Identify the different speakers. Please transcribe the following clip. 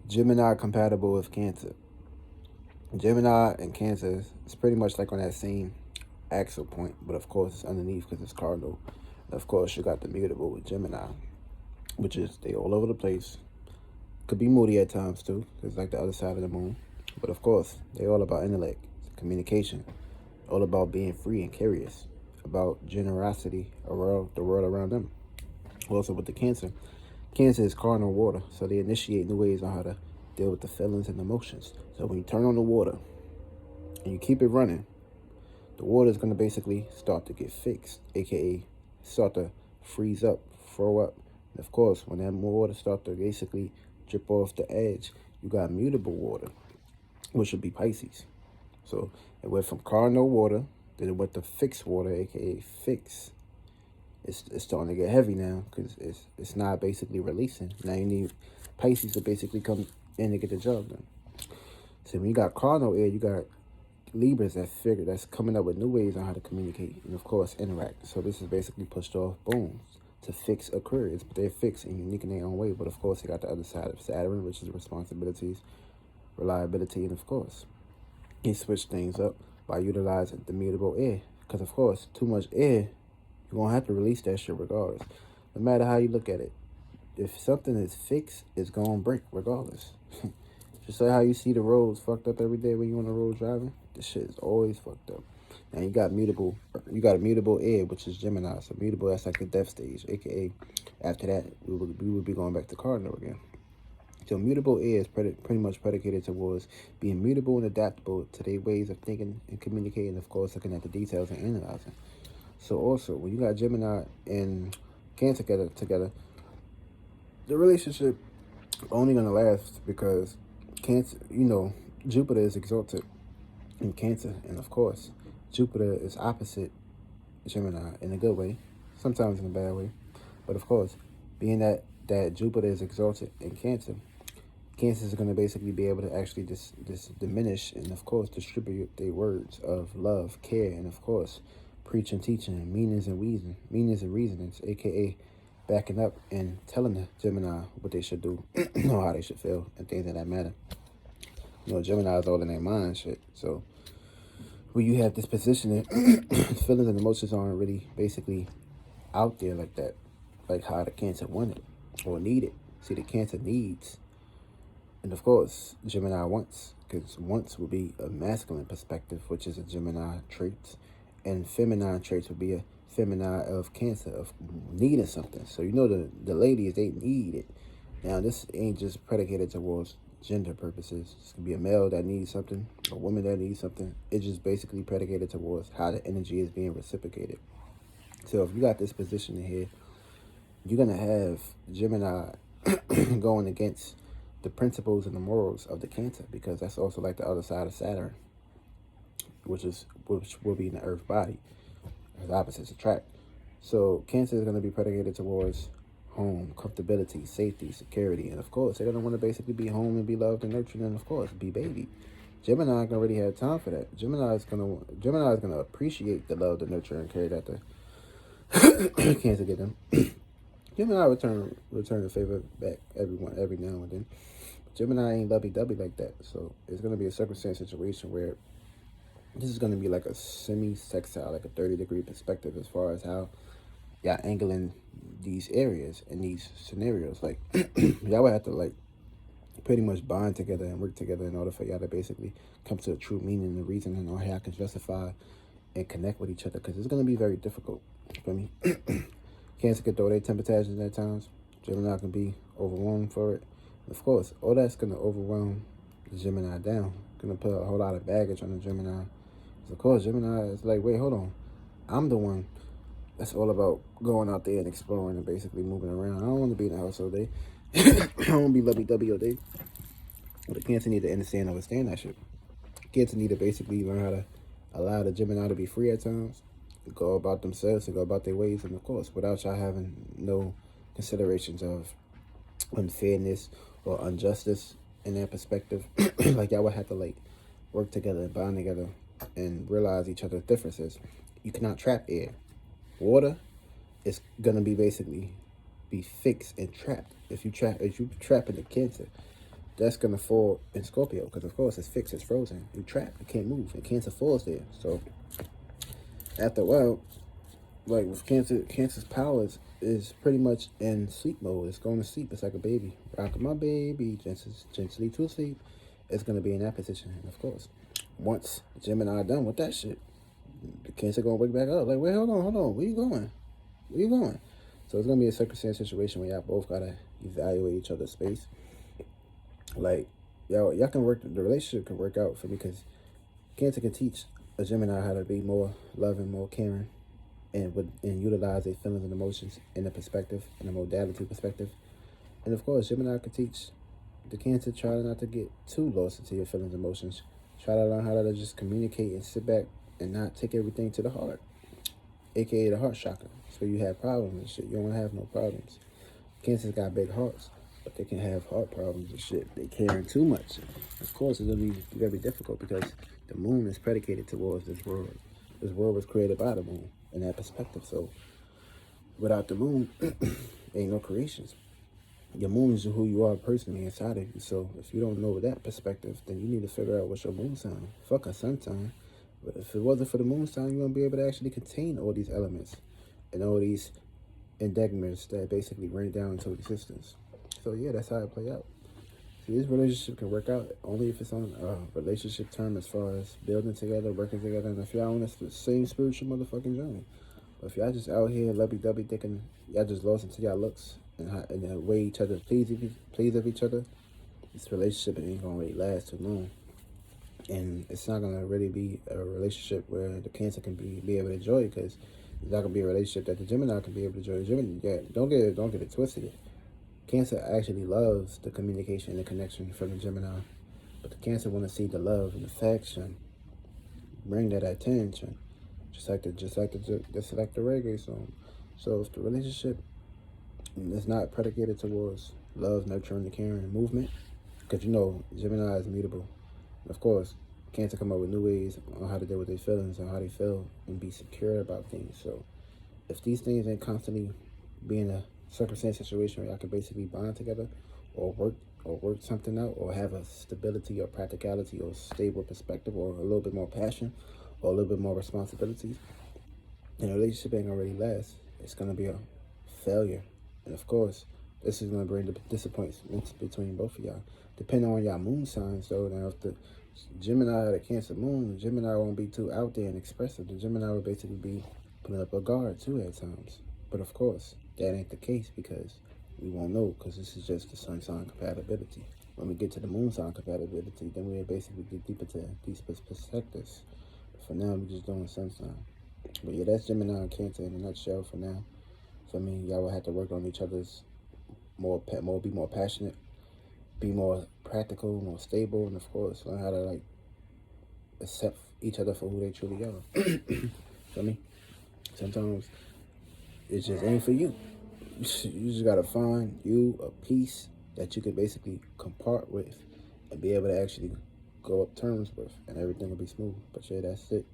Speaker 1: Gemini compatible with Cancer. Gemini and Cancer is pretty much like on that same axle point, but of course it's underneath because it's cardinal. And of course you got the mutable with Gemini, which is they all over the place. Could be moody at times too, because like the other side of the moon. But of course, they all about intellect, communication, all about being free and curious, about generosity around the world around them. Also with the Cancer, Cancer is cardinal water, so they initiate new ways on how to deal with the feelings and emotions. So when you turn on the water and you keep it running, the water is going to basically start to get fixed, aka start to freeze up, throw up. And of course, when that water start to basically drip off the edge, you got mutable water, which would be Pisces. So it went from cardinal water, then it went to fixed water, aka fix. It's starting to get heavy now because it's not basically releasing. Now you need Pisces to basically come in to get the job done. So when you got cardinal air, you got Libras that's coming up with new ways on how to communicate and of course interact. So this is basically pushed off boom to fix Aquarius, but they're fixed and unique in their own way. But of course, they got the other side of Saturn, which is responsibilities, reliability, and of course, he switched things up by utilizing the mutable air. Because of course, too much air, you're gonna have to release that shit regardless. No matter how you look at it, if something is fixed, it's gonna break regardless. Just like how you see the roads fucked up every day when you on the road driving, this shit is always fucked up. Now you got a mutable air, which is Gemini. So mutable, that's like the death stage, aka after that we would be going back to cardinal again. So mutable air is pretty much predicated towards being mutable and adaptable to their ways of thinking and communicating. Of course, looking at the details and analyzing. So also, when you got Gemini and Cancer together, the relationship only gonna last because Cancer, Jupiter is exalted in Cancer, and of course, Jupiter is opposite Gemini in a good way, sometimes in a bad way. But of course, being that Jupiter is exalted in Cancer, Cancer is going to basically be able to actually diminish and of course distribute their words of love, care, and of course preach and teaching, meanings and reasonings, aka backing up and telling the Gemini what they should do, or how they should feel, and things of that matter. Gemini is all in their mind shit. So when you have this position, feelings and emotions aren't really basically out there like that, like how the Cancer wanted or needed. See, the Cancer needs, and of course, Gemini wants, because wants would be a masculine perspective, which is a Gemini trait, and feminine traits would be a feminine of Cancer, of needing something. So the ladies, they need it. Now this ain't just predicated towards gender purposes. It's gonna be a male that needs something, a woman that needs something. It's just basically predicated towards how the energy is being reciprocated. So if you got this position in here, you're gonna have Gemini going against the principles and the morals of the Cancer, because that's also like the other side of Saturn, which will be in the Earth body, as opposites attract. So Cancer is going to be predicated towards home, comfortability, safety, security, and of course they're going to want to basically be home and be loved and nurtured, and of course be baby. Gemini can already have time for that. Gemini is gonna appreciate the love, the nurture, and care that the Cancer get them. Gemini return the favor back every now and then. Gemini ain't lovey-dovey like that, so it's gonna be a circumstance situation where this is gonna be like a semi-sextile, like a 30-degree perspective as far as how y'all angling these areas and these scenarios. Like y'all would have to like pretty much bond together and work together in order for y'all to basically come to a true meaning and reason, and how y'all can justify and connect with each other, because it's gonna be very difficult. You feel me? Cancer can throw their temper tantrums at times. Gemini can be overwhelmed for it. Of course, all that's going to overwhelm the Gemini down. Going to put a whole lot of baggage on the Gemini. Of course, Gemini is like, wait, hold on. I'm the one that's all about going out there and exploring and basically moving around. I don't want to be in the house all day. I don't want to be lovey-dovey all day. But the Cancer need to understand that shit. Cancer need to basically learn how to allow the Gemini to be free at times, go about themselves and go about their ways, and of course, without y'all having no considerations of unfairness or injustice in their perspective. Like y'all would have to like work together and bond together and realize each other's differences. You cannot trap air. Water is gonna be basically be fixed and trapped. If you trap in the Cancer, that's going to fall in Scorpio because, of course, it's fixed, it's frozen. You trapped, you can't move, and Cancer falls there. So after a while, like with Cancer, Cancer's powers is pretty much in sleep mode. It's going to sleep. It's like a baby. Rocking my baby, gently to sleep. It's going to be in that position. And of course, once Gemini done with that shit, the Cancer going to wake back up. Like, wait, hold on. Where you going? Where you going? So it's going to be a circumstance situation where y'all both got to evaluate each other's space. Like, y'all can work, the relationship can work out for me because Cancer can teach a Gemini how to be more loving, more caring, and utilize their feelings and emotions in a perspective, in a modality perspective. And of course, Gemini can teach the Cancer, try not to get too lost into your feelings and emotions. Try to learn how to just communicate and sit back and not take everything to the heart, aka the heart chakra. So you have problems and shit. You don't have no problems. Cancer's got big hearts, but they can have heart problems and shit. They caring too much. Of course, it's gonna be very difficult because the moon is predicated towards this world. This world was created by the moon in that perspective. So without the moon, ain't no creations. Your moon is who you are personally inside of you. So if you don't know that perspective, then you need to figure out what's your moon sign. Fuck a sun sign. But if it wasn't for the moon sign, you wouldn't be able to actually contain all these elements and all these indictments that basically rain down into existence. So yeah, that's how it play out. See, this relationship can work out only if it's on a relationship term as far as building together, working together, and if y'all on the same spiritual motherfucking journey. But if y'all just out here lovey-dovey thinking y'all just lost into y'all looks and the way each other please of each other, this relationship ain't gonna really last too long. And it's not gonna really be a relationship where the Cancer can be able to enjoy it, because it's not gonna be a relationship that the Gemini can be able to enjoy. Gemini, yeah, don't get it twisted. Cancer actually loves the communication and the connection from the Gemini, but the Cancer want to see the love and affection, bring that attention, just like the reggae song. So if the relationship is not predicated towards love, nurturing, the caring, and movement, because you know Gemini is mutable. Of course, Cancer come up with new ways on how to deal with their feelings and how they feel and be secure about things. So if these things ain't constantly being a circumstance situation where y'all can basically bond together or work something out or have a stability or practicality or stable perspective or a little bit more passion or a little bit more responsibilities, then the relationship ain't gonna really last. It's gonna be a failure. And of course, this is gonna bring the disappointments between both of y'all. Depending on y'all moon signs though, now if the Gemini had a Cancer moon, the Gemini won't be too out there and expressive. The Gemini will basically be putting up a guard too at times. But of course, that ain't the case because we won't know, because this is just the sun sign compatibility. When we get to the moon sign compatibility, then we'll basically get deeper to these perspectives. But for now, we're just doing sun sign. But yeah, that's Gemini and Cancer in a nutshell for now. So I mean, y'all will have to work on each other's be more passionate, be more practical, more stable, and of course, learn how to like accept each other for who they truly are. Feel me? Sometimes it just ain't for you. You just gotta find you a piece that you can basically compart with and be able to actually go up terms with, and everything will be smooth. But yeah, that's it.